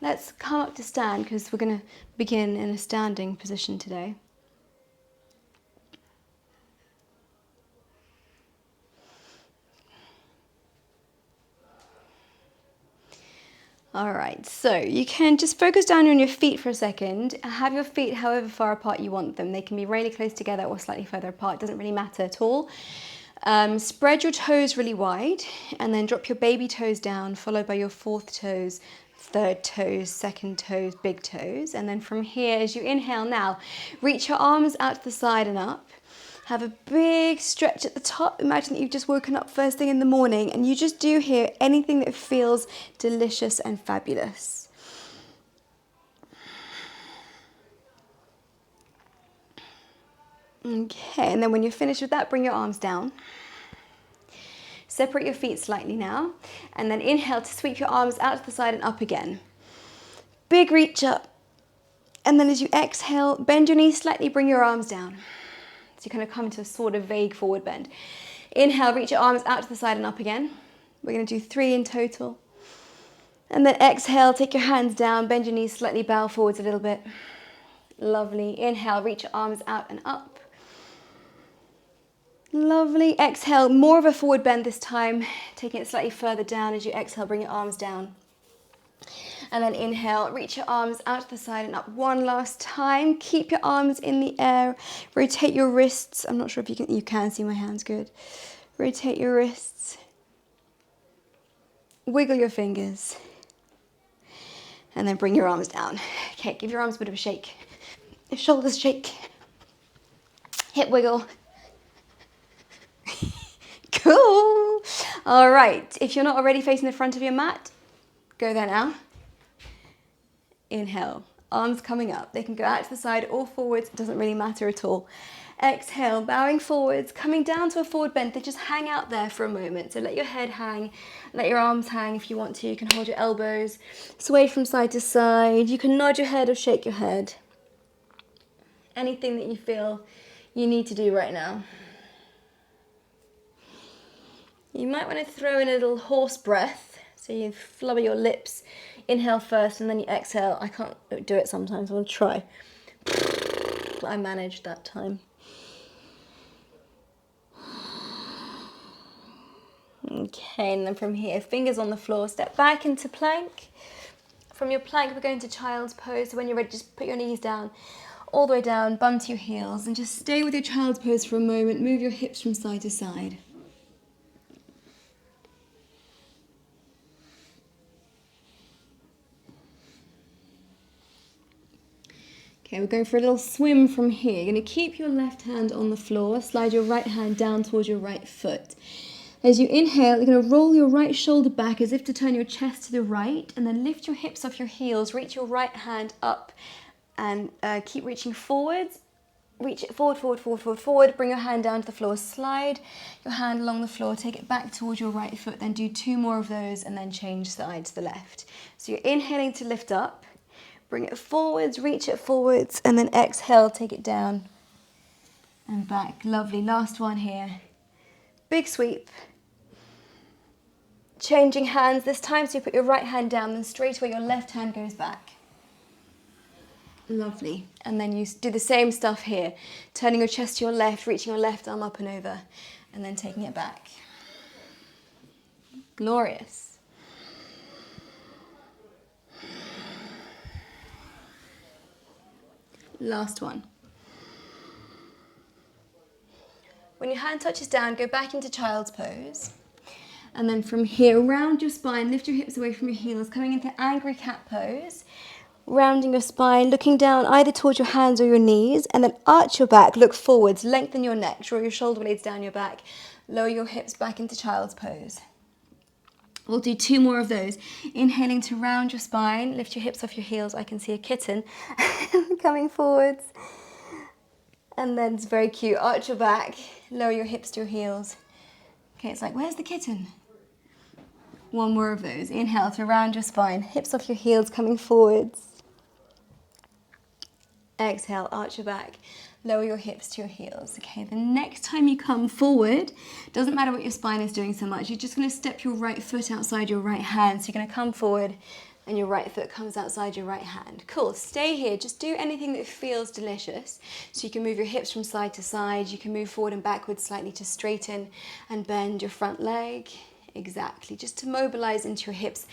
Let's come up to stand because we're going to begin in a standing position today. All right, so you can just focus down on your feet for a second. Have your feet however far apart you want them. They can be really close together or slightly further apart. It doesn't really matter at all. Spread your toes really wide and then drop your baby toes down, followed by your fourth toes, third toes, second toes, big toes. And then from here, as you inhale now, reach your arms out to the side and up. Have a big stretch at the top. Imagine that you've just woken up first thing in the morning and you just do here anything that feels delicious and fabulous. Okay, and then when you're finished with that, bring your arms down. Separate your feet slightly now, and then inhale to sweep your arms out to the side and up again. Big reach up, and then as you exhale, bend your knees slightly, bring your arms down. So you kind of come into a sort of vague forward bend. Inhale, reach your arms out to the side and up again. We're going to do 3 in total. And then exhale, take your hands down, bend your knees slightly, bow forwards a little bit. Lovely. Inhale, reach your arms out and up. Lovely. Exhale, more of a forward bend this time, taking it slightly further down. As you exhale, bring your arms down. And then inhale, reach your arms out to the side and up one last time. Keep your arms in the air. Rotate your wrists. I'm not sure if you can see my hands good. Rotate your wrists. Wiggle your fingers. And then bring your arms down. Okay, give your arms a bit of a shake. Shoulders shake. Hip wiggle. Cool. All right, if you're not already facing the front of your mat, go there now. Inhale, arms coming up. They can go out to the side or forwards, it doesn't really matter at all. Exhale, bowing forwards, coming down to a forward bend. They just hang out there for a moment. So let your head hang, let your arms hang if you want to. You can hold your elbows, sway from side to side. You can nod your head or shake your head. Anything that you feel you need to do right now. You might want to throw in a little horse breath. So you flubber your lips. Inhale first and then you exhale. I can't do it sometimes. I want to try. I managed that time. Okay, and then from here, fingers on the floor, step back into plank. From your plank, we're going to child's pose. So when you're ready, just put your knees down, all the way down, bum to your heels, and just stay with your child's pose for a moment. Move your hips from side to side. Okay, we're going for a little swim from here. You're going to keep your left hand on the floor, slide your right hand down towards your right foot. As you inhale, you're going to roll your right shoulder back as if to turn your chest to the right, and then lift your hips off your heels, reach your right hand up, and keep reaching forwards. Reach it forward, forward, forward, forward, forward. Bring your hand down to the floor, slide your hand along the floor, take it back towards your right foot, then do 2 more of those, and then change side to the left. So you're inhaling to lift up. Bring it forwards, reach it forwards, and then exhale, take it down and back. Lovely. Last one here. Big sweep. Changing hands this time, so you put your right hand down, then straight away your left hand goes back. Lovely. And then you do the same stuff here, turning your chest to your left, reaching your left arm up and over, and then taking it back. Glorious. Last one. When your hand touches down, go back into child's pose. And then from here, round your spine, lift your hips away from your heels, coming into angry cat pose. Rounding your spine, looking down either towards your hands or your knees, and then arch your back, look forwards, lengthen your neck, draw your shoulder blades down your back, lower your hips back into child's pose. We'll do 2 more of those. Inhaling to round your spine, lift your hips off your heels. I can see a kitten coming forwards. And then it's very cute. Arch your back, lower your hips to your heels. Okay, it's like, where's the kitten? 1 more of those. Inhale to round your spine, hips off your heels, coming forwards. Exhale, arch your back, lower your hips to your heels. Okay, the next time you come forward, doesn't matter what your spine is doing so much, you're just going to step your right foot outside your right hand. So you're going to come forward, and your right foot comes outside your right hand. Cool, stay here, just do anything that feels delicious. So you can move your hips from side to side, you can move forward and backwards slightly to straighten and bend your front leg. Exactly, just to mobilize into your hips,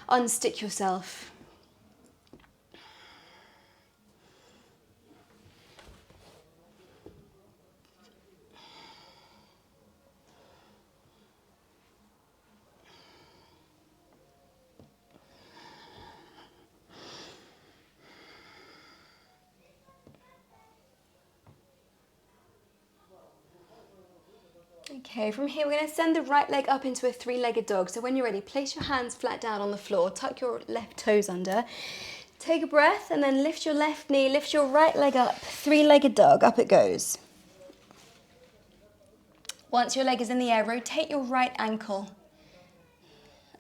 unstick yourself. Okay, from here we're going to send the right leg up into a three-legged dog. So when you're ready, place your hands flat down on the floor, tuck your left toes under, take a breath and then lift your left knee, lift your right leg up, three-legged dog, up it goes. Once your leg is in the air, rotate your right ankle.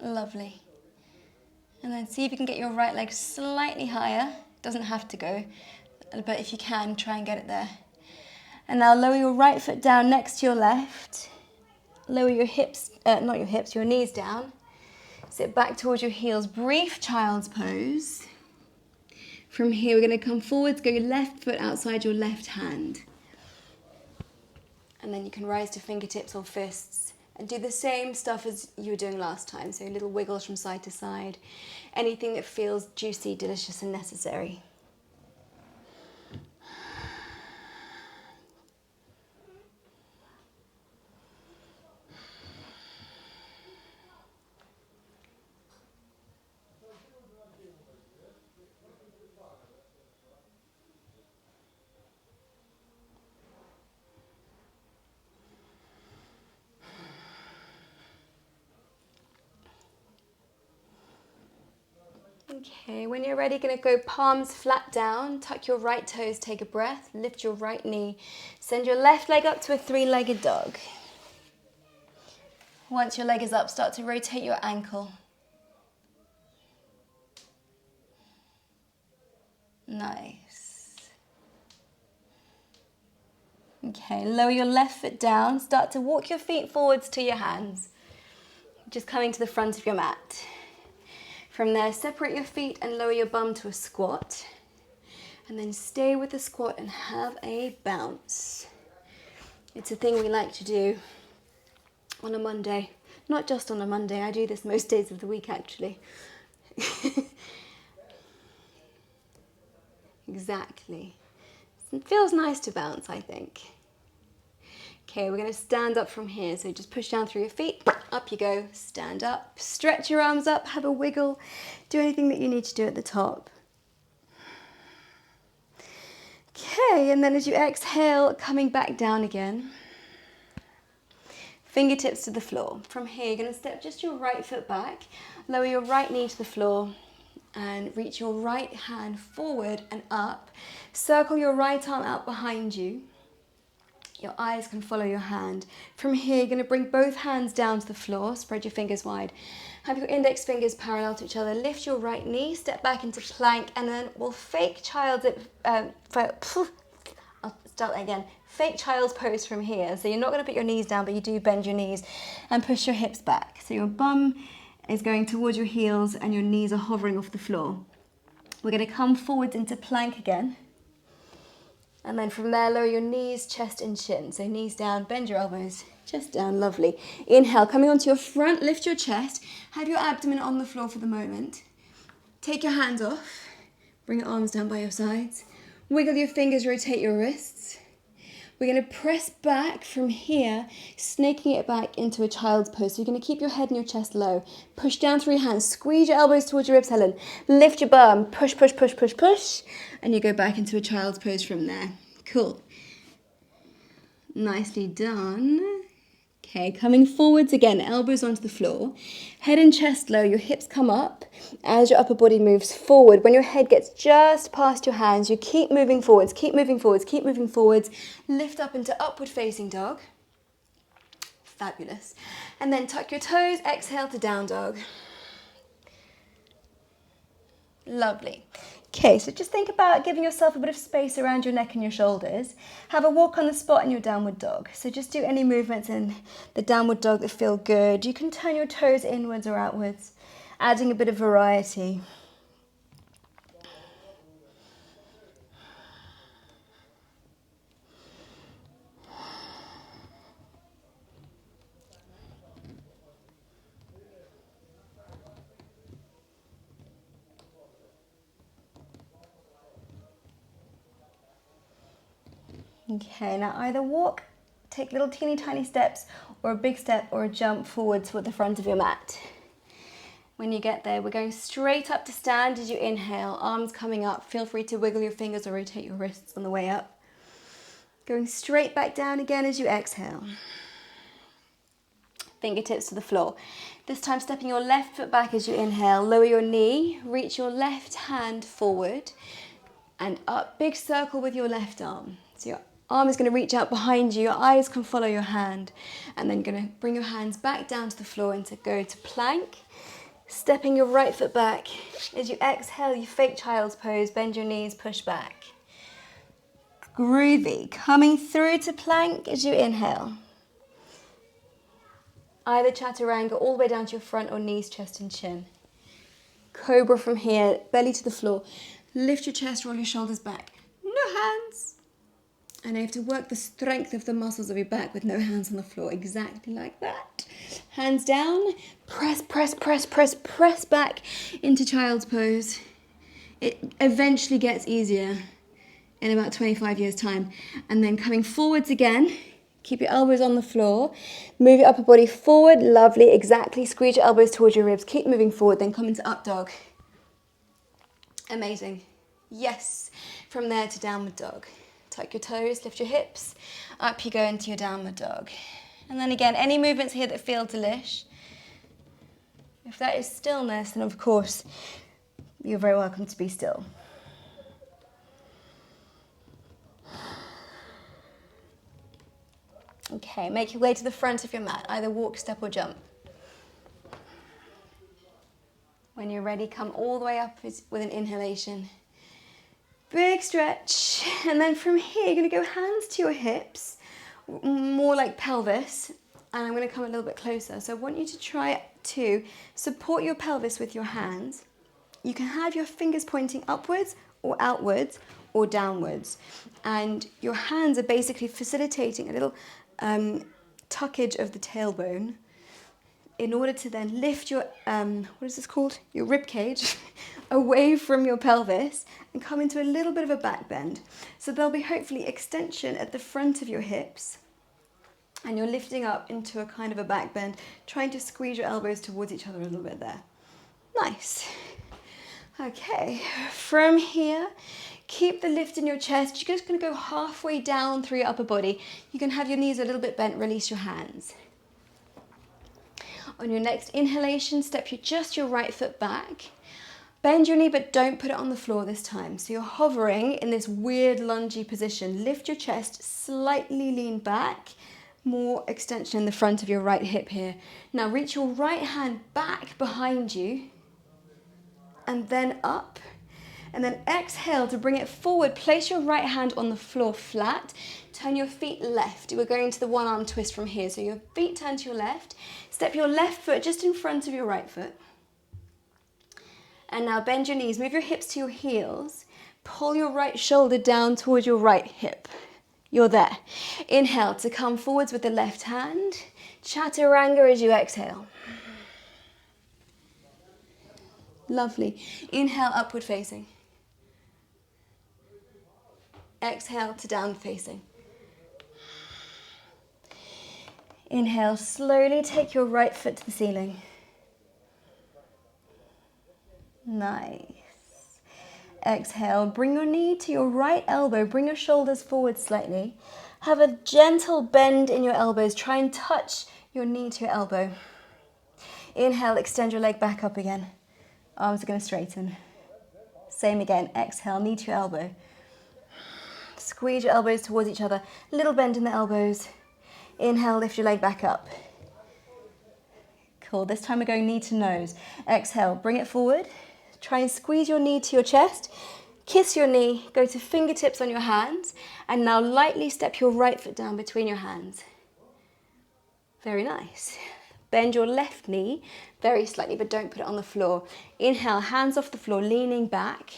Lovely. And then see if you can get your right leg slightly higher. Doesn't have to go, but if you can, try and get it there. And now lower your right foot down next to your left. Lower your hips, not your hips, your knees down. Sit back towards your heels. Brief child's pose. From here, we're going to come forwards, go your left foot outside your left hand. And then you can rise to fingertips or fists and do the same stuff as you were doing last time. So little wiggles from side to side. Anything that feels juicy, delicious, and necessary. Okay, when you're ready, going to go palms flat down, tuck your right toes, take a breath, lift your right knee, send your left leg up to a three-legged dog. Once your leg is up, start to rotate your ankle. Nice. Okay, lower your left foot down, start to walk your feet forwards to your hands, just coming to the front of your mat. From there, separate your feet and lower your bum to a squat. And then stay with the squat and have a bounce. It's a thing we like to do on a Monday. Not just on a Monday, I do this most days of the week actually. Exactly. It feels nice to bounce, I think. Okay, we're going to stand up from here. So just push down through your feet. Up you go. Stand up. Stretch your arms up. Have a wiggle. Do anything that you need to do at the top. Okay, and then as you exhale, coming back down again. Fingertips to the floor. From here, you're going to step just your right foot back. Lower your right knee to the floor. And reach your right hand forward and up. Circle your right arm out behind you. Your eyes can follow your hand. From here, you're going to bring both hands down to the floor. Spread your fingers wide. Have your index fingers parallel to each other. Lift your right knee, step back into plank, and then we'll fake child's... I'll start that again. Fake child's pose from here. So you're not going to put your knees down, but you do bend your knees and push your hips back. So your bum is going towards your heels and your knees are hovering off the floor. We're going to come forwards into plank again. And then from there, lower your knees, chest and chin. So knees down, bend your elbows, chest down, lovely. Inhale, coming onto your front, lift your chest. Have your abdomen on the floor for the moment. Take your hands off. Bring your arms down by your sides. Wiggle your fingers, rotate your wrists. We're going to press back from here, snaking it back into a child's pose. So you're going to keep your head and your chest low. Push down through your hands. Squeeze your elbows towards your ribs, Helen. Lift your bum. Push, push, push, push, push. And you go back into a child's pose from there. Cool. Nicely done. Okay, coming forwards again, elbows onto the floor. Head and chest low, your hips come up as your upper body moves forward. When your head gets just past your hands, you keep moving forwards, keep moving forwards, keep moving forwards. Lift up into upward facing dog. Fabulous. And then tuck your toes, exhale to down dog. Lovely. Okay, so just think about giving yourself a bit of space around your neck and your shoulders. Have a walk on the spot in your downward dog. So just do any movements in the downward dog that feel good. You can turn your toes inwards or outwards, adding a bit of variety. Okay, now either walk, take little teeny tiny steps, or a big step or a jump forward toward the front of your mat. When you get there, we're going straight up to stand as you inhale, arms coming up. Feel free to wiggle your fingers or rotate your wrists on the way up. Going straight back down again as you exhale. Fingertips to the floor. This time stepping your left foot back as you inhale. Lower your knee, reach your left hand forward and up. Big circle with your left arm. So your arm is going to reach out behind you. Your eyes can follow your hand. And then going to bring your hands back down to the floor and to go to plank. Stepping your right foot back. As you exhale, you fake child's pose. Bend your knees, push back. Groovy. Coming through to plank as you inhale. Either chaturanga all the way down to your front or knees, chest and chin. Cobra from here, belly to the floor. Lift your chest, roll your shoulders back. No hands. And you have to work the strength of the muscles of your back with no hands on the floor. Exactly like that. Hands down. Press, press, press, press, press back into child's pose. It eventually gets easier in about 25 years' time. And then coming forwards again. Keep your elbows on the floor. Move your upper body forward. Lovely, exactly. Squeeze your elbows towards your ribs. Keep moving forward, then come into up dog. Amazing. Yes. From there to downward dog. Tuck your toes, lift your hips. Up you go into your downward dog. And then again, any movements here that feel delish. If that is stillness, then of course, you're very welcome to be still. Okay, make your way to the front of your mat. Either walk, step or jump. When you're ready, come all the way up with an inhalation. Big stretch. And then from here, you're going to go hands to your hips, more like pelvis. And I'm going to come a little bit closer. So I want you to try to support your pelvis with your hands. You can have your fingers pointing upwards or outwards or downwards. And your hands are basically facilitating a little tuckage of the tailbone in order to then lift your, what is this called? Your rib cage away from your pelvis and come into a little bit of a back bend. So there'll be hopefully extension at the front of your hips and you're lifting up into a kind of a back bend, trying to squeeze your elbows towards each other a little bit there. Nice. Okay, from here, keep the lift in your chest. You're just going to go halfway down through your upper body. You can have your knees a little bit bent, release your hands. On your next inhalation, step just your right foot back. Bend your knee, but don't put it on the floor this time. So you're hovering in this weird lungy position. Lift your chest, slightly lean back. More extension in the front of your right hip here. Now reach your right hand back behind you and then up. And then exhale to bring it forward. Place your right hand on the floor flat. Turn your feet left. We're going to the one arm twist from here. So your feet turn to your left. Step your left foot just in front of your right foot. And now bend your knees. Move your hips to your heels. Pull your right shoulder down towards your right hip. You're there. Inhale to come forwards with the left hand. Chaturanga as you exhale. Lovely. Inhale, upward facing. Exhale to down facing. Inhale, slowly take your right foot to the ceiling. Nice. Exhale, bring your knee to your right elbow. Bring your shoulders forward slightly. Have a gentle bend in your elbows. Try and touch your knee to your elbow. Inhale, extend your leg back up again. Arms are going to straighten. Same again. Exhale, knee to your elbow. Squeeze your elbows towards each other. Little bend in the elbows. Inhale, lift your leg back up. Cool. This time we're going knee to nose. Exhale, bring it forward. Try and squeeze your knee to your chest. Kiss your knee. Go to fingertips on your hands. And now lightly step your right foot down between your hands. Very nice. Bend your left knee very slightly, but don't put it on the floor. Inhale, hands off the floor, leaning back.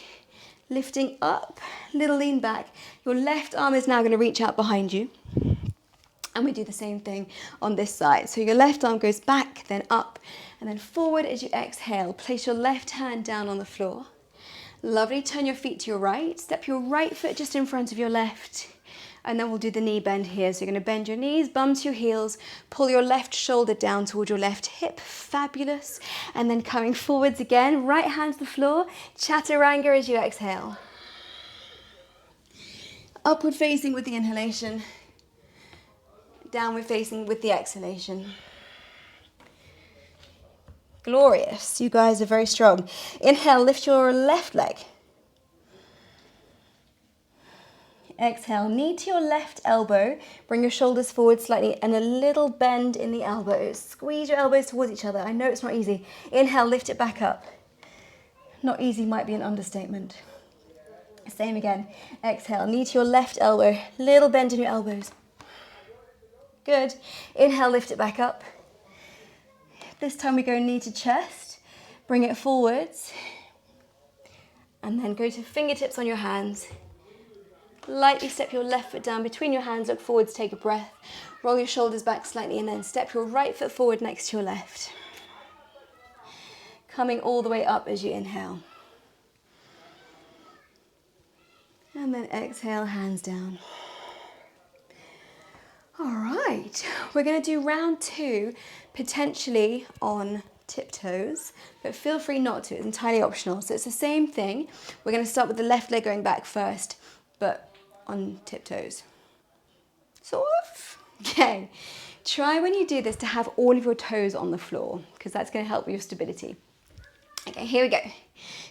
Lifting up, little lean back. Your left arm is now going to reach out behind you. And we do the same thing on this side. So your left arm goes back, then up, and then forward as you exhale. Place your left hand down on the floor. Lovely. Turn your feet to your right. Step your right foot just in front of your left. And then we'll do the knee bend here. So you're going to bend your knees, bum to your heels, pull your left shoulder down towards your left hip. Fabulous. And then coming forwards again, right hand to the floor, chaturanga as you exhale. Upward facing with the inhalation, downward facing with the exhalation. Glorious. You guys are very strong. Inhale, lift your left leg. Exhale, knee to your left elbow. Bring your shoulders forward slightly and a little bend in the elbows. Squeeze your elbows towards each other. I know it's not easy. Inhale, lift it back up. Not easy might be an understatement. Same again. Exhale, knee to your left elbow. Little bend in your elbows. Good. Inhale, lift it back up. This time we go knee to chest. Bring it forwards. And then go to fingertips on your hands. Lightly step your left foot down between your hands, look forwards, take a breath. Roll your shoulders back slightly and then step your right foot forward next to your left. Coming all the way up as you inhale. And then exhale, hands down. All right, we're going to do round 2, potentially on tiptoes, but feel free not to, it's entirely optional. So it's the same thing. We're going to start with the left leg going back first, but on tiptoes. Sort of. Okay. Try when you do this to have all of your toes on the floor, because that's going to help with your stability. Okay, here we go.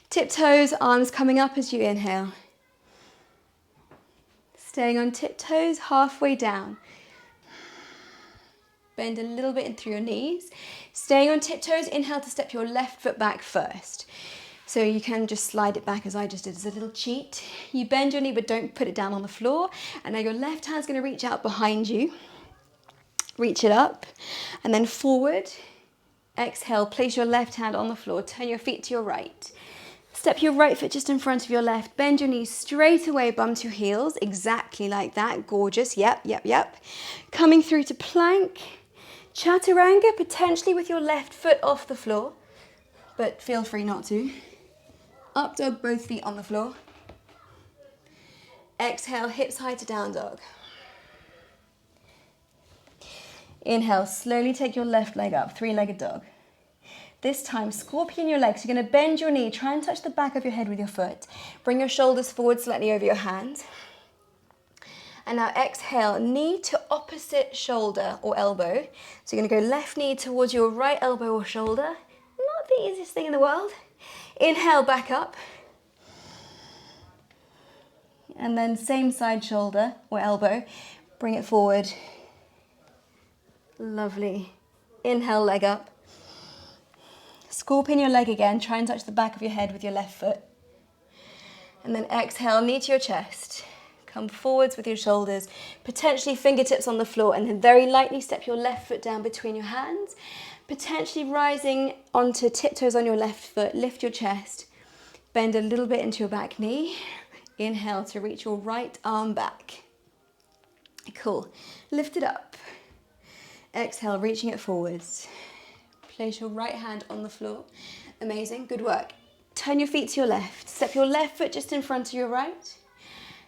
Tiptoes, arms coming up as you inhale. Staying on tiptoes halfway down. Bend a little bit in through your knees. Staying on tiptoes, inhale to step your left foot back first. So you can just slide it back as I just did as a little cheat. You bend your knee but don't put it down on the floor. And now your left hand's going to reach out behind you. Reach it up and then forward. Exhale, place your left hand on the floor. Turn your feet to your right. Step your right foot just in front of your left. Bend your knees straight away, bum to your heels. Exactly like that. Gorgeous. Yep, yep, yep. Coming through to plank. Chaturanga, potentially with your left foot off the floor, but feel free not to. Up dog, both feet on the floor. Exhale, hips high to down dog. Inhale, slowly take your left leg up, 3-legged dog. This time, scorpion your legs. You're going to bend your knee, try and touch the back of your head with your foot. Bring your shoulders forward slightly over your hands. And now exhale, knee to opposite shoulder or elbow. So you're going to go left knee towards your right elbow or shoulder. Not the easiest thing in the world. Inhale, back up. And then same side shoulder or elbow. Bring it forward. Lovely. Inhale, leg up. Scorpion your leg again. Try and touch the back of your head with your left foot. And then exhale, knee to your chest. Come forwards with your shoulders, potentially fingertips on the floor, and then very lightly step your left foot down between your hands, potentially rising onto tiptoes on your left foot. Lift your chest, bend a little bit into your back knee. Inhale to reach your right arm back. Cool. Lift it up. Exhale, reaching it forwards. Place your right hand on the floor. Amazing. Good work. Turn your feet to your left. Step your left foot just in front of your right.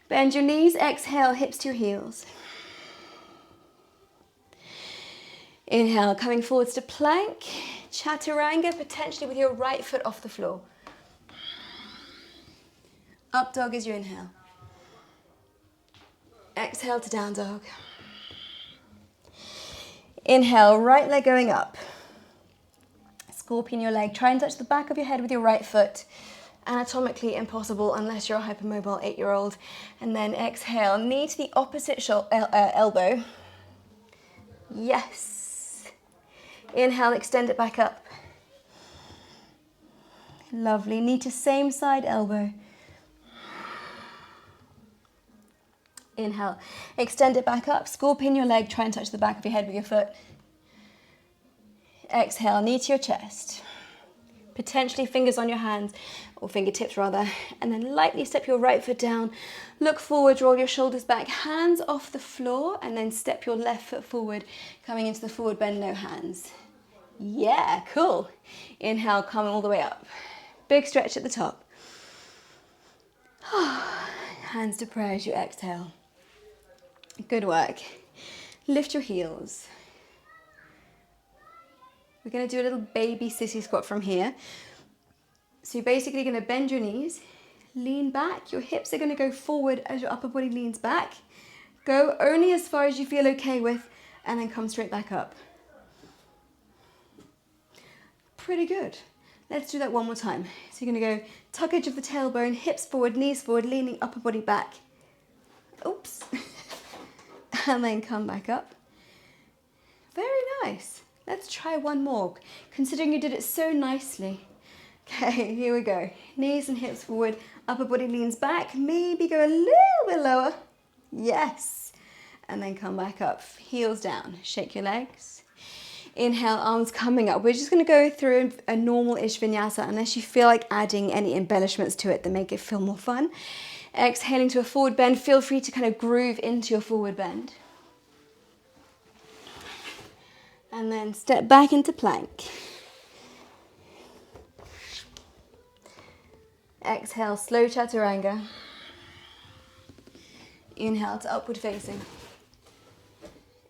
Bend your knees, exhale, hips to your heels. Inhale, coming forwards to plank, chaturanga, potentially with your right foot off the floor. Up dog as you inhale. Exhale to down dog. Inhale, right leg going up. Scorpion your leg. Try and touch the back of your head with your right foot. Anatomically impossible unless you're a hypermobile 8-year-old. And then exhale, knee to the opposite elbow. Yes. Inhale, extend it back up. Lovely. Knee to same side elbow. Inhale, extend it back up. Scorpion your leg. Try and touch the back of your head with your foot. Exhale, knee to your chest. Potentially fingers on your hands, or fingertips rather, and then lightly step your right foot down, look forward, roll your shoulders back, hands off the floor, and then step your left foot forward, coming into the forward bend, no hands. Yeah, cool. Inhale, coming all the way up. Big stretch at the top. Hands to prayer as you exhale. Good work. Lift your heels. We're going to do a little baby sissy squat from here. So you're basically going to bend your knees, lean back. Your hips are going to go forward as your upper body leans back. Go only as far as you feel okay with, and then come straight back up. Pretty good. Let's do that one more time. So you're going to go tuck edge of the tailbone, hips forward, knees forward, leaning upper body back. Oops. And then come back up. Very nice. Let's try one more, considering you did it so nicely. Okay, here we go. Knees and hips forward, upper body leans back, maybe go a little bit lower. Yes. And then come back up, heels down, shake your legs. Inhale, arms coming up. We're just going to go through a normal-ish vinyasa unless you feel like adding any embellishments to it that make it feel more fun. Exhaling to a forward bend, feel free to kind of groove into your forward bend. And then step back into plank. Exhale, slow chaturanga. Inhale to upward facing.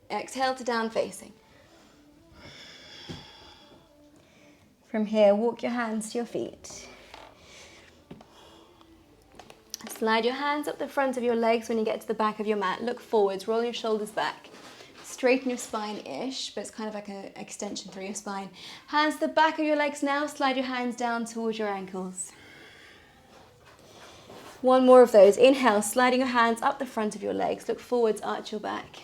Exhale to down facing. From here, walk your hands to your feet. Slide your hands up the front of your legs when you get to the back of your mat. Look forwards, roll your shoulders back. Straighten your spine-ish, but it's kind of like an extension through your spine. Hands to the back of your legs now. Slide your hands down towards your ankles. One more of those. Inhale, sliding your hands up the front of your legs. Look forwards, arch your back.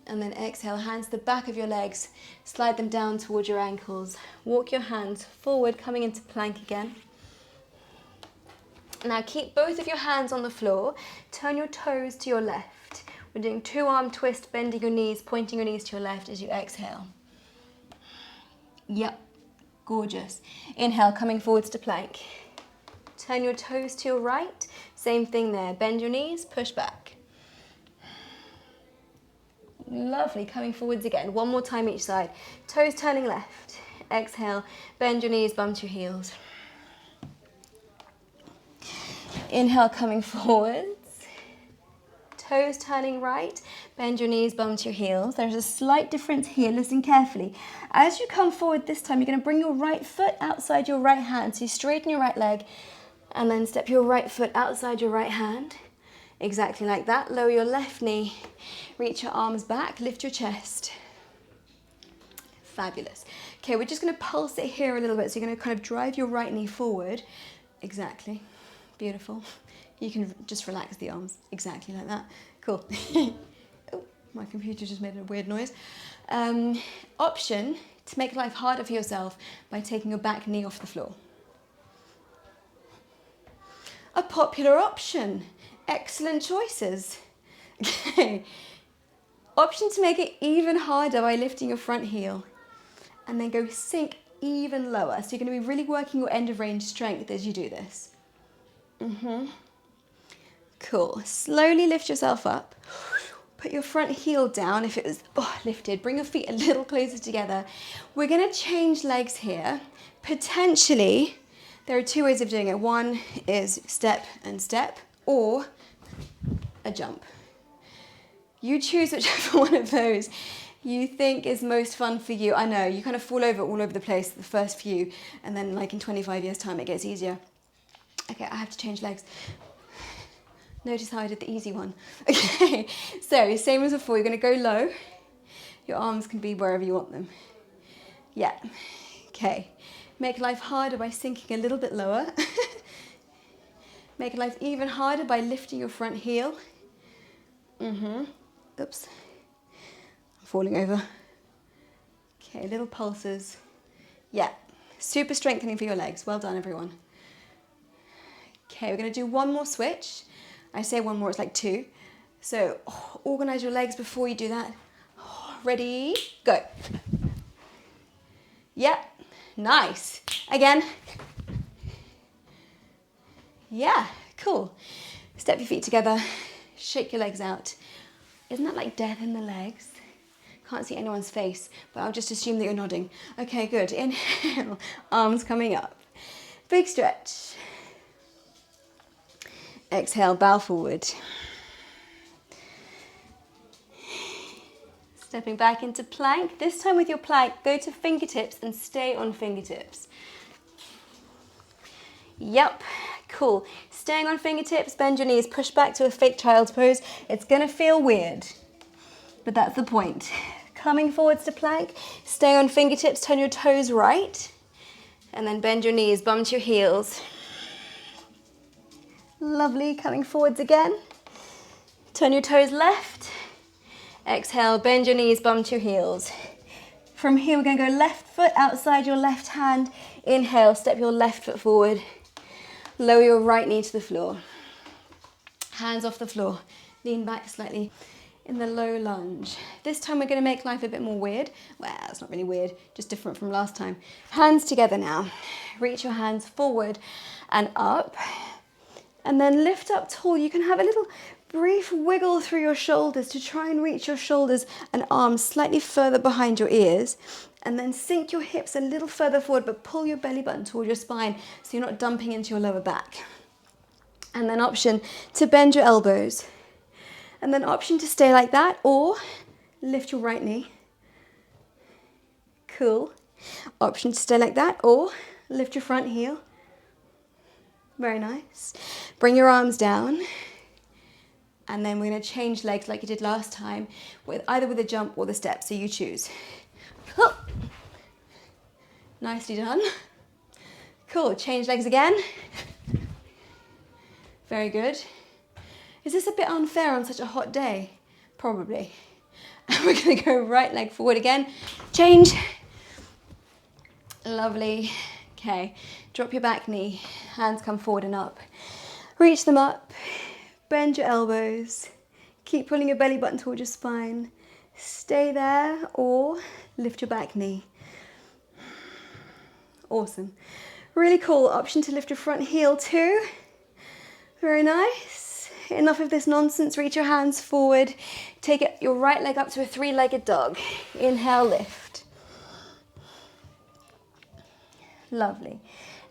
And then exhale, hands to the back of your legs. Slide them down towards your ankles. Walk your hands forward, coming into plank again. Now keep both of your hands on the floor. Turn your toes to your left. We're doing 2-arm twist, bending your knees, pointing your knees to your left as you exhale. Yep, gorgeous. Inhale, coming forwards to plank. Turn your toes to your right. Same thing there. Bend your knees, push back. Lovely, coming forwards again. One more time each side. Toes turning left. Exhale, bend your knees, bump to your heels. Inhale, coming forwards. Toes turning right, bend your knees, bum to your heels. There's a slight difference here, listen carefully. As you come forward this time, you're going to bring your right foot outside your right hand. So you straighten your right leg and then step your right foot outside your right hand. Exactly like that. Lower your left knee, reach your arms back, lift your chest. Fabulous. Okay, we're just going to pulse it here a little bit. So you're going to kind of drive your right knee forward. Exactly. Beautiful. You can just relax the arms, exactly like that. Cool. Oh, my computer just made a weird noise. Option to make life harder for yourself by taking your back knee off the floor. A popular option. Excellent choices. Okay. Option to make it even harder by lifting your front heel and then go sink even lower. So you're going to be really working your end of range strength as you do this. Cool. Slowly lift yourself up. Put your front heel down if it was lifted. Bring your feet a little closer together. We're going to change legs here. Potentially, there are 2 ways of doing it. One is step and step, or a jump. You choose whichever one of those you think is most fun for you. I know, you kind of fall over all over the place the first few, and then like in 25 years' time it gets easier. Okay, I have to change legs. Notice how I did the easy one. Okay, so same as before, you're going to go low. Your arms can be wherever you want them. Yeah, okay. Make life harder by sinking a little bit lower. Make life even harder by lifting your front heel. Oops. I'm falling over. Okay, little pulses. Yeah, super strengthening for your legs. Well done, everyone. Okay, we're going to do one more switch. I say one more, it's like 2. So organize your legs before you do that. Ready, go. Yep, nice. Again. Yeah, cool. Step your feet together, shake your legs out. Isn't that like death in the legs? Can't see anyone's face, but I'll just assume that you're nodding. Okay, good. Inhale, arms coming up. Big stretch. Exhale, bow forward. Stepping back into plank. This time with your plank, go to fingertips and stay on fingertips. Yep, cool. Staying on fingertips, bend your knees, push back to a fake child's pose. It's gonna feel weird, but that's the point. Coming forwards to plank, stay on fingertips, turn your toes right, and then bend your knees, bum to your heels. Lovely, coming forwards again. Turn your toes left. Exhale, bend your knees, bum to your heels. From here, we're gonna go left foot outside your left hand. Inhale, step your left foot forward. Lower your right knee to the floor. Hands off the floor. Lean back slightly in the low lunge. This time we're gonna make life a bit more weird. Well, it's not really weird, just different from last time. Hands together now. Reach your hands forward and up. And then lift up tall. You can have a little brief wiggle through your shoulders to try and reach your shoulders and arms slightly further behind your ears. And then sink your hips a little further forward, but pull your belly button toward your spine so you're not dumping into your lower back. And then option to bend your elbows. And then option to stay like that or lift your right knee. Cool. Option to stay like that or lift your front heel. Very nice. Bring your arms down. And then we're going to change legs like you did last time, either with a jump or the step, so you choose. Nicely done. Cool, change legs again. Very good. Is this a bit unfair on such a hot day? Probably. And we're going to go right leg forward again. Change. Lovely. Okay, drop your back knee. Hands come forward and up. Reach them up. Bend your elbows. Keep pulling your belly button towards your spine. Stay there or lift your back knee. Awesome. Really cool. Option to lift your front heel too. Very nice. Enough of this nonsense. Reach your hands forward. Take your right leg up to a three-legged dog. Inhale, lift. Lovely.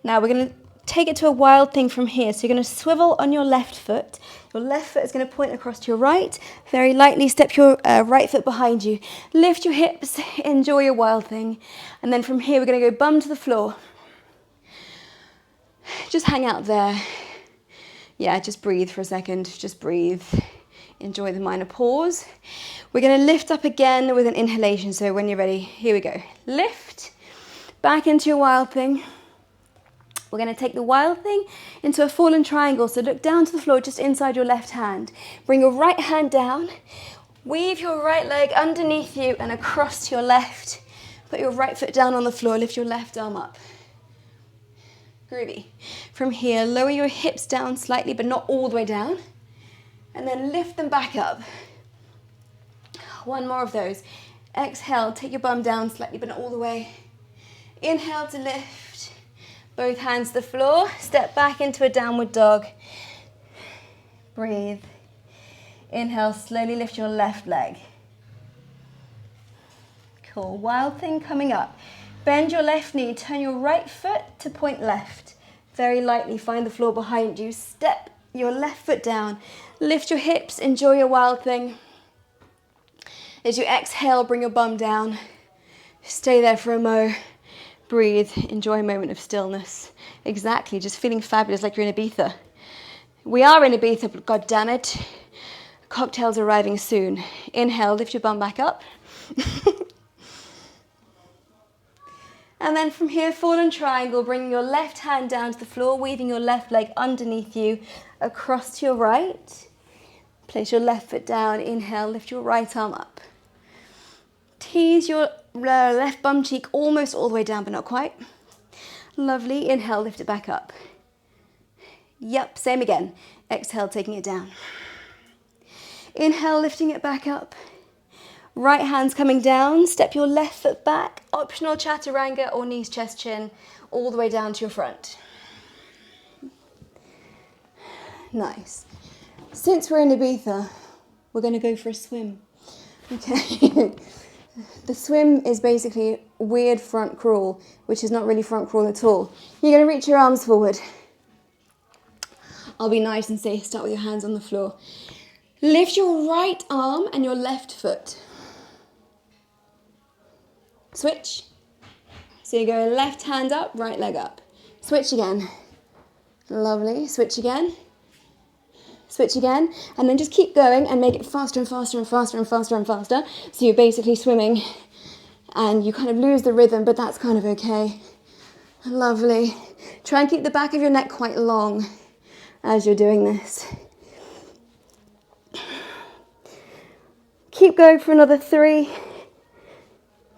Now we're going to take it to a wild thing from here. So you're going to swivel on your left foot. Your left foot is going to point across to your right. Very lightly step your right foot behind you. Lift your hips. Enjoy your wild thing. And then from here, we're going to go bum to the floor. Just hang out there. Yeah, just breathe for a second. Just breathe. Enjoy the minor pause. We're going to lift up again with an inhalation. So when you're ready, here we go. Lift. Back into your wild thing. We're going to take the wild thing into a fallen triangle. So look down to the floor just inside your left hand. Bring your right hand down. Weave your right leg underneath you and across to your left. Put your right foot down on the floor. Lift your left arm up. Groovy. From here, lower your hips down slightly, but not all the way down. And then lift them back up. One more of those. Exhale, take your bum down slightly, but not all the way. Inhale to lift. Both hands to the floor. Step back into a downward dog. Breathe. Inhale, slowly lift your left leg. Cool. Wild thing coming up. Bend your left knee. Turn your right foot to point left. Very lightly find the floor behind you. Step your left foot down. Lift your hips. Enjoy your wild thing. As you exhale, bring your bum down. Stay there for a mo. Breathe, enjoy a moment of stillness. Exactly, just feeling fabulous like you're in Ibiza. We are in Ibiza, but god damn it, cocktails are arriving soon. Inhale, lift your bum back up. And then from here, fallen triangle, bringing your left hand down to the floor, weaving your left leg underneath you, across to your right. Place your left foot down, inhale, lift your right arm up. Tease your left bum cheek almost all the way down, but not quite. Lovely. Inhale, lift it back up. Yep, same again. Exhale, taking it down. Inhale, lifting it back up. Right hand's coming down. Step your left foot back. Optional chaturanga or knees, chest, chin, all the way down to your front. Nice. Since we're in Ibiza, we're going to go for a swim. Okay. The swim is basically weird front crawl, which is not really front crawl at all. You're going to reach your arms forward. I'll be nice and safe. Start with your hands on the floor. Lift your right arm and your left foot. Switch. So you go left hand up, right leg up. Switch again. Lovely. Switch again. Switch again. And then just keep going and make it faster and faster and faster and faster and faster. So you're basically swimming and you kind of lose the rhythm, but that's kind of okay. Lovely. Try and keep the back of your neck quite long as you're doing this. Keep going for another 3,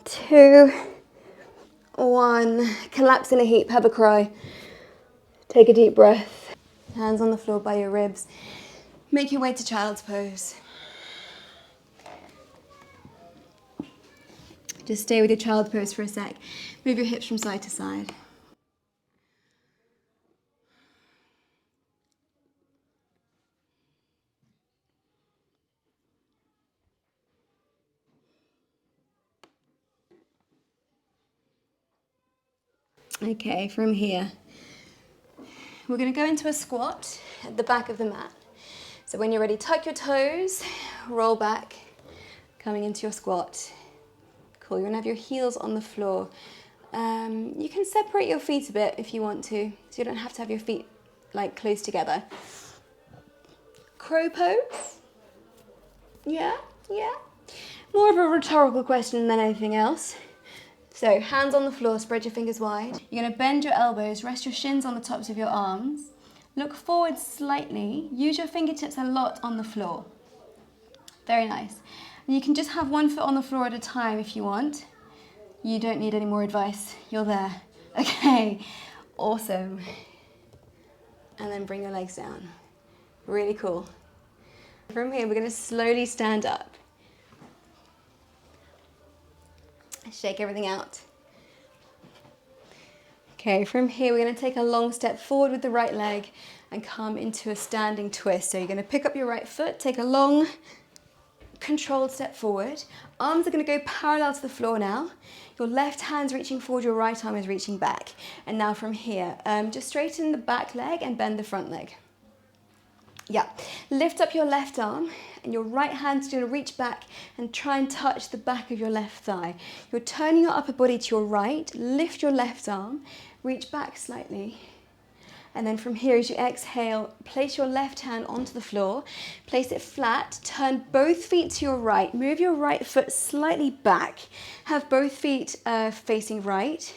2, 1. Collapse in a heap, have a cry. Take a deep breath. Hands on the floor by your ribs. Make your way to child's pose. Just stay with your child's pose for a sec. Move your hips from side to side. Okay, from here, we're going to go into a squat at the back of the mat. So when you're ready, tuck your toes, roll back, coming into your squat. Cool, you're going to have your heels on the floor. You can separate your feet a bit if you want to, so you don't have to have your feet like close together. Crow pose? Yeah. More of a rhetorical question than anything else. So hands on the floor, spread your fingers wide. You're going to bend your elbows, rest your shins on the tops of your arms. Look forward slightly. Use your fingertips a lot on the floor. Very nice. And you can just have one foot on the floor at a time if you want. You don't need any more advice. You're there. Okay, awesome. And then bring your legs down. Really cool. From here, we're going to slowly stand up. Shake everything out. Okay, from here we're going to take a long step forward with the right leg and come into a standing twist. So you're going to pick up your right foot, take a long controlled step forward. Arms are going to go parallel to the floor now. Your left hand's reaching forward, your right arm is reaching back. And now from here, just straighten the back leg and bend the front leg. Yeah, lift up your left arm and your right hand's going to reach back and try and touch the back of your left thigh. You're turning your upper body to your right, lift your left arm, reach back slightly. And then from here, as you exhale, place your left hand onto the floor, place it flat, turn both feet to your right, move your right foot slightly back, have both feet facing right.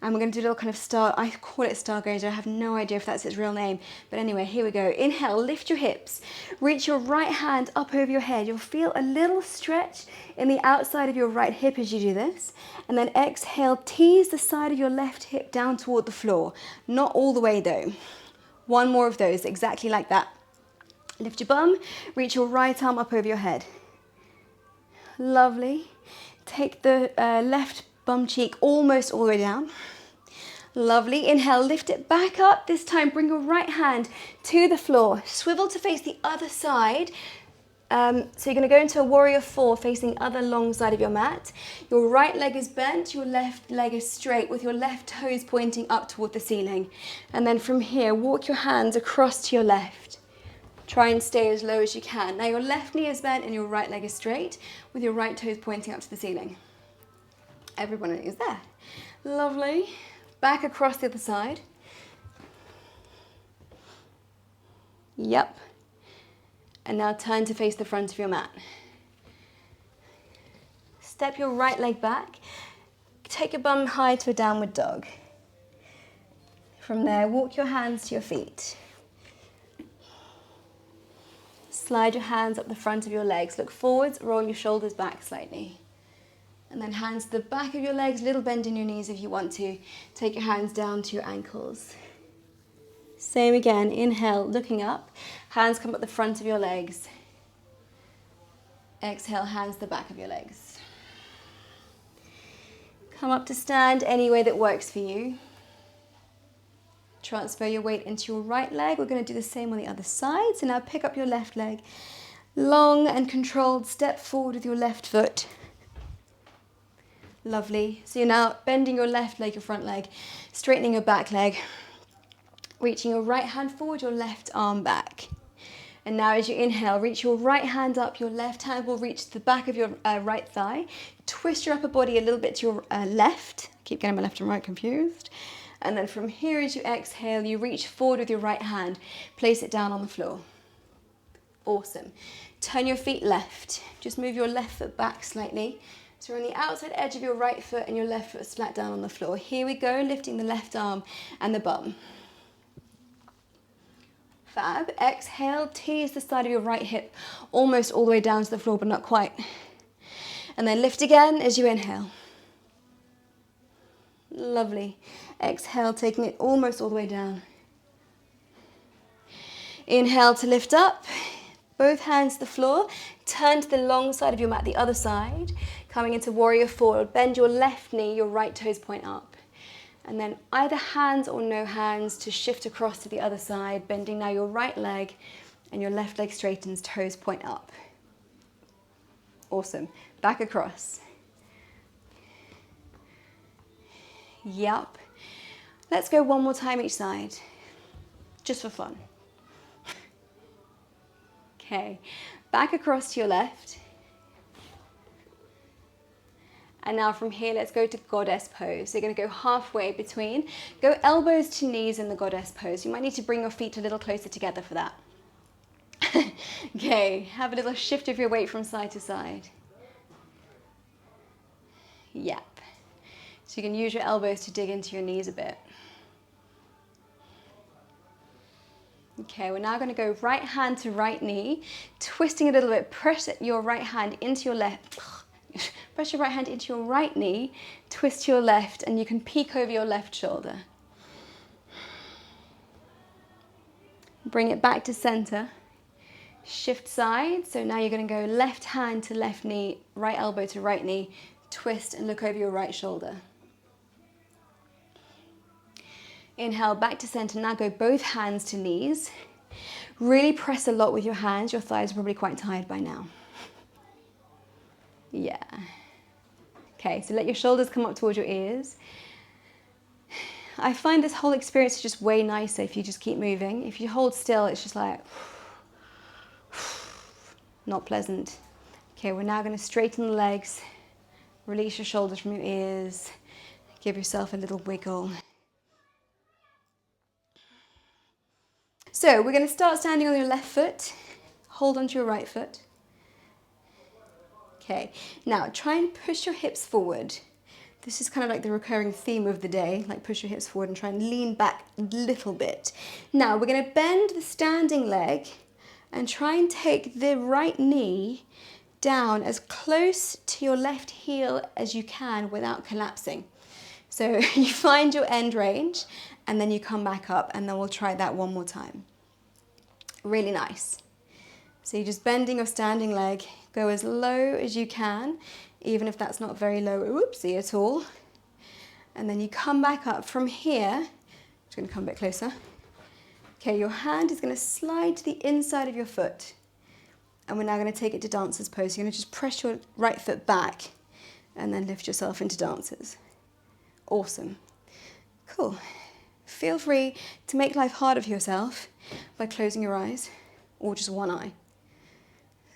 And we're going to do a little kind of star, I call it stargazer, I have no idea if that's its real name. But anyway, here we go. Inhale, lift your hips, reach your right hand up over your head. You'll feel a little stretch in the outside of your right hip as you do this. And then exhale, tease the side of your left hip down toward the floor. Not all the way though. One more of those, exactly like that. Lift your bum, reach your right arm up over your head. Lovely. Take the left bum cheek almost all the way down. Lovely. Inhale, lift it back up. This time, bring your right hand to the floor. Swivel to face the other side. So you're going to go into a warrior 4 facing the other long side of your mat. Your right leg is bent, your left leg is straight with your left toes pointing up toward the ceiling. And then from here, walk your hands across to your left. Try and stay as low as you can. Now your left knee is bent and your right leg is straight with your right toes pointing up to the ceiling. Everyone is there. Lovely. Back across the other side. Yep. And now turn to face the front of your mat. Step your right leg back. Take your bum high to a downward dog. From there, walk your hands to your feet. Slide your hands up the front of your legs. Look forwards, roll your shoulders back slightly. And then hands to the back of your legs, little bend in your knees if you want to. Take your hands down to your ankles. Same again, inhale, looking up. Hands come up the front of your legs. Exhale, hands to the back of your legs. Come up to stand any way that works for you. Transfer your weight into your right leg. We're going to do the same on the other side. So now pick up your left leg. Long and controlled step forward with your left foot. Lovely. So you're now bending your left leg, your front leg, straightening your back leg, reaching your right hand forward, your left arm back. And now as you inhale, reach your right hand up, your left hand will reach the back of your right thigh. Twist your upper body a little bit to your left. Keep getting my left and right confused. And then from here, as you exhale, you reach forward with your right hand. Place it down on the floor. Awesome. Turn your feet left. Just move your left foot back slightly. So you're on the outside edge of your right foot and your left foot is flat down on the floor. Here we go, lifting the left arm and the bum. Fab. Exhale, tease the side of your right hip almost all the way down to the floor, but not quite. And then lift again as you inhale. Lovely. Exhale, taking it almost all the way down. Inhale to lift up. Both hands to the floor. Turn to the long side of your mat, the other side. Coming into warrior four. Bend your left knee, your right toes point up. And then either hands or no hands to shift across to the other side, bending now your right leg and your left leg straightens, toes point up. Awesome. Back across. Yup. Let's go one more time each side, just for fun. Okay, back across to your left. And now from here, let's go to goddess pose. So you're going to go halfway between. Go elbows to knees in the goddess pose. You might need to bring your feet a little closer together for that. Okay, have a little shift of your weight from side to side. Yep. So you can use your elbows to dig into your knees a bit. Okay, we're now going to go right hand to right knee, twisting a little bit. Press your right hand into your left. Press your right hand into your right knee, twist to your left, and you can peek over your left shoulder. Bring it back to center. Shift side. So now you're going to go left hand to left knee, right elbow to right knee, twist and look over your right shoulder. Inhale, back to center. Now go both hands to knees. Really press a lot with your hands. Your thighs are probably quite tired by now. Yeah. Okay, so let your shoulders come up towards your ears. I find this whole experience is just way nicer if you just keep moving. If you hold still, it's just like, not pleasant. Okay, we're now going to straighten the legs. Release your shoulders from your ears. Give yourself a little wiggle. So we're going to start standing on your left foot. Hold onto your right foot. Okay, now try and push your hips forward. This is kind of like the recurring theme of the day, like push your hips forward and try and lean back a little bit. Now we're going to bend the standing leg and try and take the right knee down as close to your left heel as you can without collapsing. So you find your end range and then you come back up, and then we'll try that one more time. Really nice. So you're just bending your standing leg, go as low as you can, even if that's not very low, whoopsie at all. And then you come back up from here. Just going to come a bit closer. Okay, your hand is going to slide to the inside of your foot. And we're now going to take it to dancer's pose. You're going to just press your right foot back and then lift yourself into dancers. Awesome. Cool. Feel free to make life harder for yourself by closing your eyes or just one eye.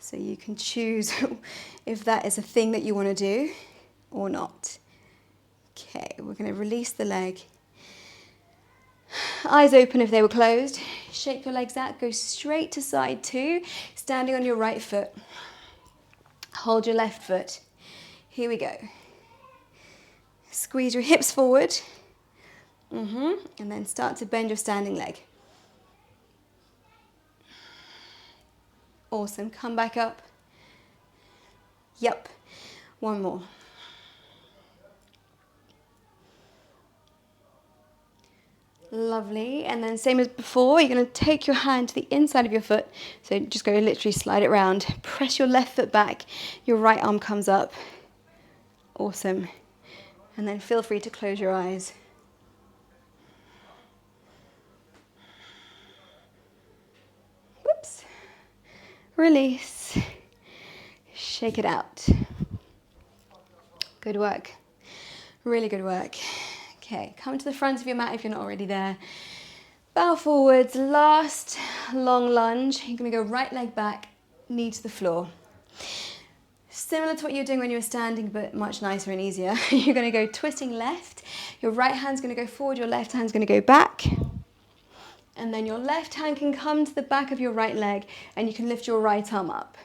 So you can choose if that is a thing that you want to do or not. Okay, we're going to release the leg. Eyes open if they were closed. Shake your legs out, go straight to side two, standing on your right foot. Hold your left foot. Here we go. Squeeze your hips forward. And then start to bend your standing leg. Awesome. Come back up. Yep. One more. Lovely. And then same as before, you're going to take your hand to the inside of your foot. So just go literally slide it around. Press your left foot back. Your right arm comes up. Awesome. And then feel free to close your eyes. Whoops. Release. Shake it out. Good work. Really good work. Okay, come to the front of your mat if you're not already there. Bow forwards, last long lunge. You're gonna go right leg back, knee to the floor. Similar to what you were doing when you were standing, but much nicer and easier. You're gonna go twisting left. Your right hand's gonna go forward, your left hand's gonna go back. And then your left hand can come to the back of your right leg and you can lift your right arm up.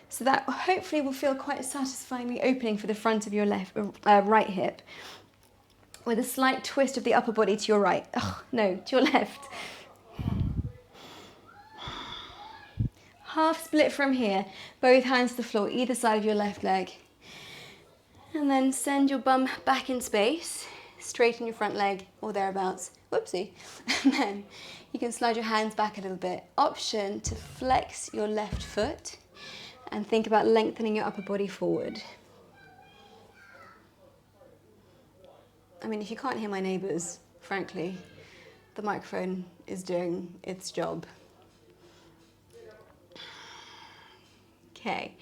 So that hopefully will feel quite satisfyingly opening for the front of your right hip, with a slight twist of the upper body to your right. Oh, no, to your left. Half split from here, both hands to the floor, either side of your left leg. And then send your bum back in space, straighten your front leg or thereabouts. Whoopsie. And then you can slide your hands back a little bit. Option to flex your left foot and think about lengthening your upper body forward. I mean, if you can't hear my neighbours, frankly, the microphone is doing its job. Okay,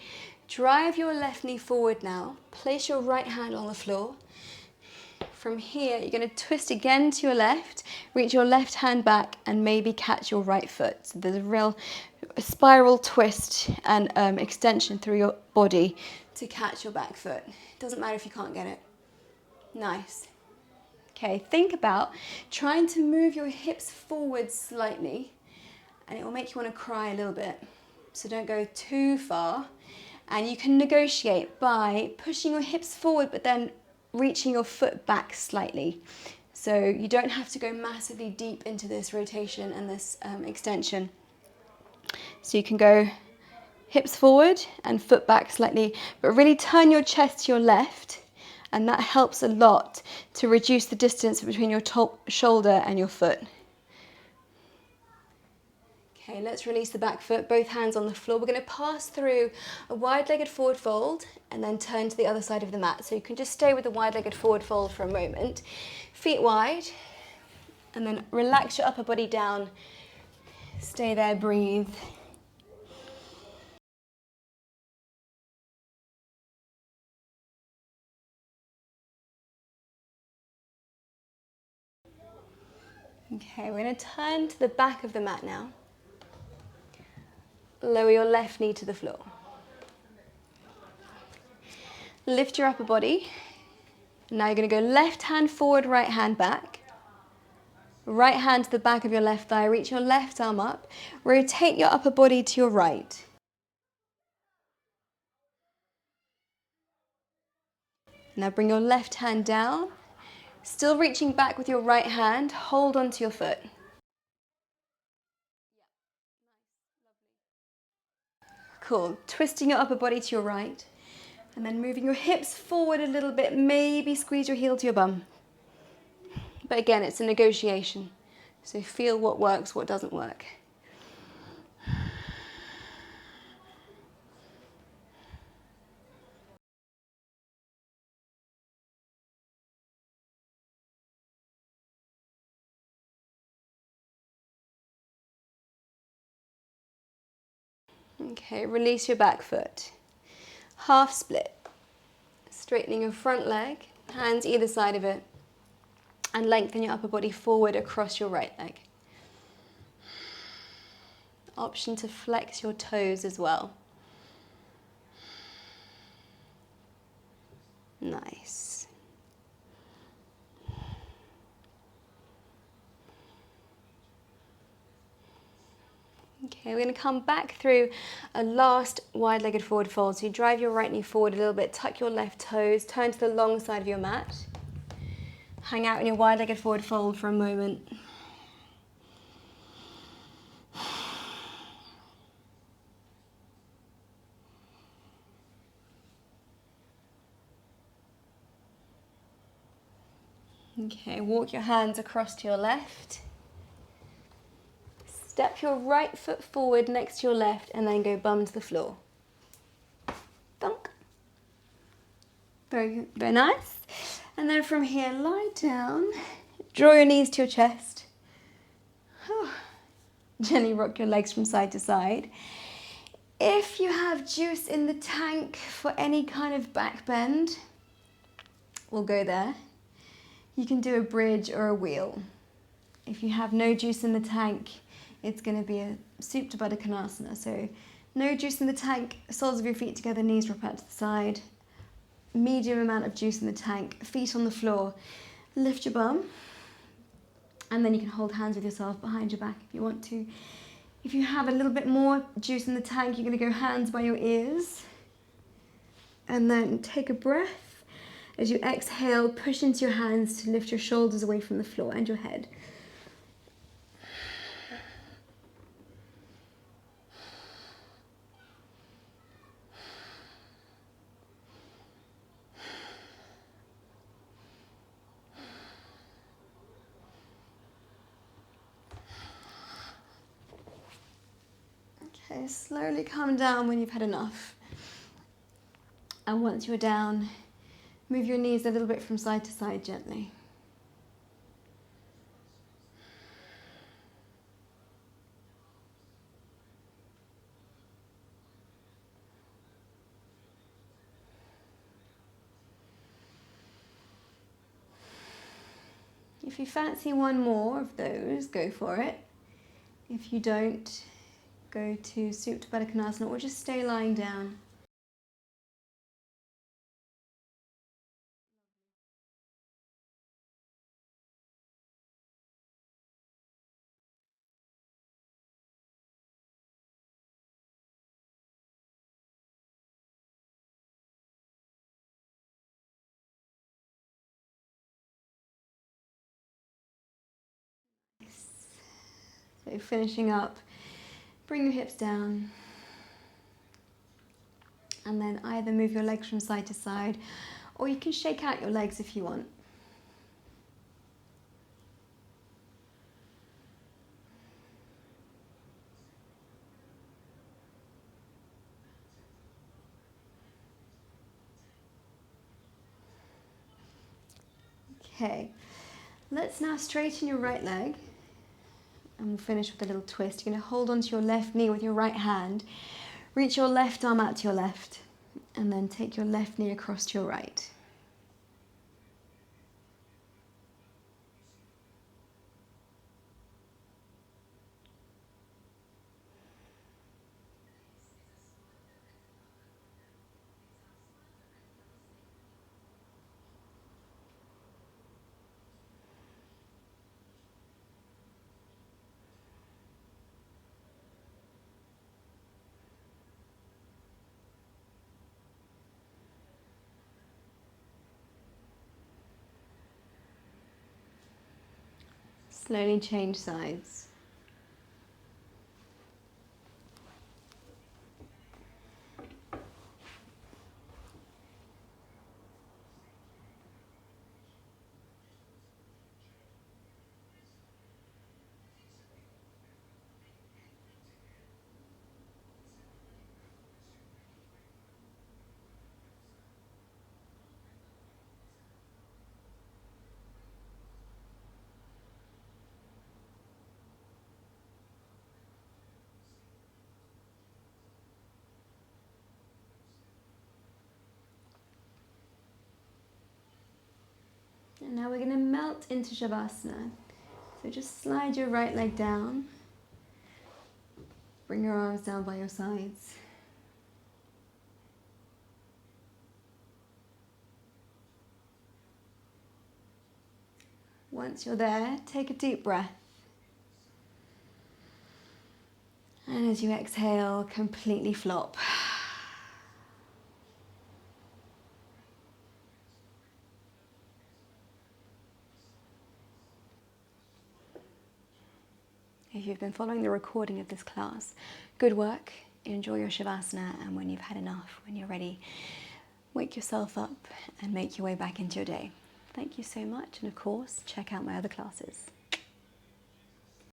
drive your left knee forward now. Place your right hand on the floor. From here, you're going to twist again to your left, reach your left hand back and maybe catch your right foot. So there's a real spiral twist and extension through your body to catch your back foot. It doesn't matter if you can't get it. Nice. Okay, think about trying to move your hips forward slightly and it will make you want to cry a little bit. So don't go too far. And you can negotiate by pushing your hips forward but then reaching your foot back slightly. So you don't have to go massively deep into this rotation and this extension. So you can go hips forward and foot back slightly, but really turn your chest to your left. And that helps a lot to reduce the distance between your top shoulder and your foot. Okay, let's release the back foot, both hands on the floor. We're going to pass through a wide-legged forward fold and then turn to the other side of the mat. So you can just stay with the wide-legged forward fold for a moment. Feet wide, and then relax your upper body down. Stay there, breathe. Okay, we're going to turn to the back of the mat now. Lower your left knee to the floor. Lift your upper body. Now you're going to go left hand forward, right hand back. Right hand to the back of your left thigh. Reach your left arm up. Rotate your upper body to your right. Now bring your left hand down. Still reaching back with your right hand. Hold onto your foot. Cool. Twisting your upper body to your right. And then moving your hips forward a little bit. Maybe squeeze your heel to your bum. But again, it's a negotiation. So feel what works, what doesn't work. Okay, release your back foot. Half split. Straightening your front leg, hands either side of it, and lengthen your upper body forward across your right leg. Option to flex your toes as well. Nice. Okay, we're going to come back through a last wide-legged forward fold. So you drive your right knee forward a little bit, tuck your left toes, turn to the long side of your mat. Hang out in your wide-legged forward fold for a moment. Okay, walk your hands across to your left. Step your right foot forward next to your left and then go bum to the floor. Thunk. Very, very nice. And then from here, lie down. Draw your knees to your chest. Gently rock your legs from side to side. If you have juice in the tank for any kind of back bend, we'll go there. You can do a bridge or a wheel. If you have no juice in the tank, it's going to be a Supta Baddha Konasana. So no juice in the tank, soles of your feet together, knees drop out to the side. Medium amount of juice in the tank, feet on the floor. Lift your bum, and then you can hold hands with yourself behind your back if you want to. If you have a little bit more juice in the tank, you're going to go hands by your ears. And then take a breath. As you exhale, push into your hands to lift your shoulders away from the floor and your head. Okay, slowly calm down when you've had enough. And once you're down, move your knees a little bit from side to side gently. If you fancy one more of those, go for it. If you don't, go to Supta Baddha Konasana or just stay lying down. So finishing up, bring your hips down. And then either move your legs from side to side, or you can shake out your legs if you want. Okay, let's now straighten your right leg. And we'll finish with a little twist. You're going to hold onto your left knee with your right hand. Reach your left arm out to your left. And then take your left knee across to your right. Slowly change sides. And now we're going to melt into Shavasana. So just slide your right leg down. Bring your arms down by your sides. Once you're there, take a deep breath. And as you exhale, completely flop. If you've been following the recording of this class, good work, enjoy your Shavasana, and when you've had enough, when you're ready, wake yourself up and make your way back into your day. Thank you so much, and of course, check out my other classes.